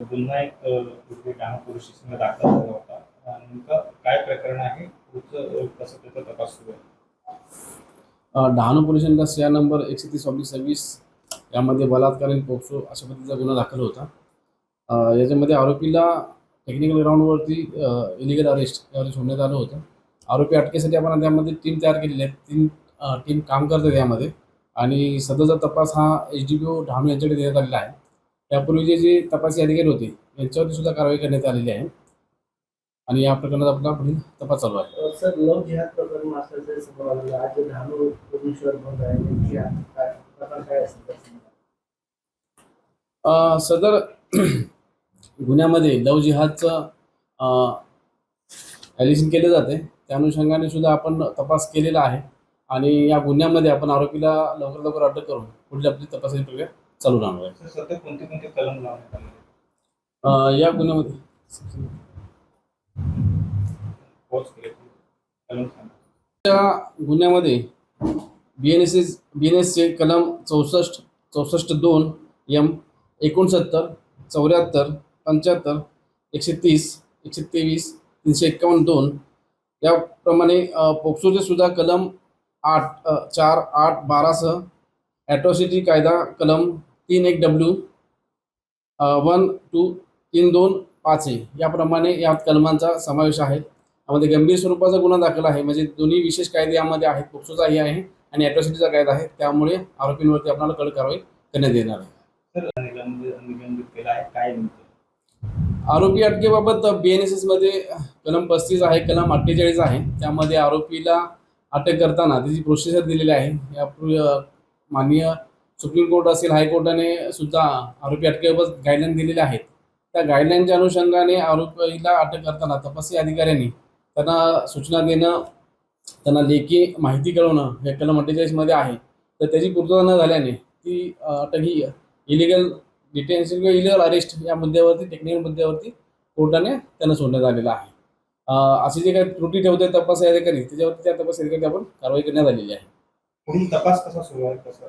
पुन्हा एक डहाणू पोलीस स्टेशनला दाखल झाला होता. नेमकं काय प्रकरण आहे? पुढचं कसं त्याचा तपास सुरू आहे? डहाणू पोलीस स्टेशनचा सीआर नंबर 130/26 यामध्ये बलात्कार आणि पोक्सो अशा पद्धतीचा गुन्हा दाखल होता. याच्यामध्ये आरोपीला टेक्निकल ग्राउंडवरती इलिगल अरेस्ट यावर सोडण्यात आलं होतं. आरोपी अटकेसाठी आपण त्यामध्ये टीम तयार केलेली आहे. 3 टीम काम करतात यामध्ये आणि सदरचा तपास हा HDPO डहाणू यांच्याकडे देण्यात आलेला आहे. यापूर्वीचे जे तपासी अधिकारी होते यांच्यावरती सुद्धा कारवाई करण्यात आलेली आहे आणि या प्रकरणात आपला पुढील तपास चालू आहे. सर, लव जिहाद प्रकरण असल्याचे समोर आलेलं आहे. आज डहाणू पोलीस शहर बंद आहे. नेमकी काय प्रकार काय असेल? सदर गुन्ह्यामध्ये लव जिहादचं ॲलिगेशन केले जाते. त्या अनुषंगाने सुद्धा आपण तपास केलेला आहे आणि या गुन्ह्यामध्ये आपण आरोपीला लवकर अटक करून पुढील आपली तपासणी प्रक्रिया चालू राहणार आहे. सध्या कोणते कलम लावण्यात आले? या गुन्ह्यामध्ये त्या गुन्ह्यामध्ये BNSचे कलम 64(2) M 69, 74, 75, 130, 123, 351(2) याप्रमाणे पोक्सोचे सुद्धा कलम 4, 8, 12 सह ॲट्रॉसिटी कायदा कलम 31W 1, 2, 3, 2, 5 याप्रमाणे या कलमांचा समावेश आहे. यामध्ये गंभीर स्वरूपाचा गुन्हा दाखल आहे. म्हणजे दोन्ही विशेष कायदे यामध्ये आहेत. पोक्सोचाही आहे आणि ॲट्रॉसिटीचा कायदा आहे. त्यामुळे आरोपींवरती आपल्याला कडक कारवाई करण्यात येणार आहे. निलंबित केला आहे काय नेमकं? आरोपी अटकेबाबत BNSS मध्ये कलम 35 आहे, कलम 48 आहे. त्यामध्ये आरोपीला अटक करताना त्याची प्रोसिजर दिलेली आहे. यापूर्वी माननीय सुप्रीम कोर्ट असेल, हायकोर्टाने सुद्धा आरोपी अटकेबाबत गाईडलाईन दिलेल्या आहेत. त्या गाईडलाईनच्या अनुषंगाने आरोपीला अटक करताना तपासी अधिकाऱ्यांनी त्यांना सूचना देणं, त्यांना लेखी माहिती कळवणं हे कलम 48 मध्ये आहे. तर त्याची पूर्तता न झाल्याने ती अटक ही इलिगल डिटेन्शन किंवा इलिगल अरेस्ट या मुद्द्यावरती, टेक्निकल मुद्द्यावरती कोर्टाने त्यांना सोडण्यात आलेलं आहे. अशी जे काही त्रुटी ठेवते तपासी अधिकारी त्याच्यावरती त्या तपासी अधिकारी आपण कारवाई करण्यात आलेली आहे. पुढील तपास कसा सुरू आहे? कसं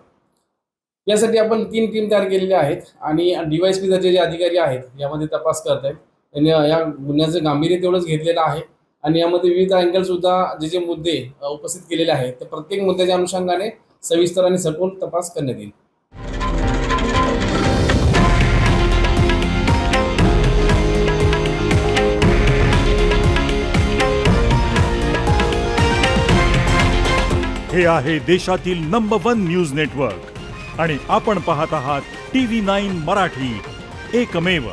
यासाठी आपण 3 टीम तयार केलेल्या आहेत आणि DYSP दर्जाचे जे अधिकारी आहेत यामध्ये तपास करत आहेत. त्यांनी या गुन्ह्याचं गांभीर्य तेवढंच घेतलेलं आहे आणि यामध्ये विविध अँगल सुद्धा जे मुद्दे उपस्थित केलेले आहेत तर प्रत्येक मुद्द्याच्या अनुषंगाने सविस्तर आणि सखोल तपास करण्यात येईल. हे आहे देशातील नंबर 1 न्यूज नेटवर्क आणि आपण पाहत आहात TV9 मराठी, एकमेव.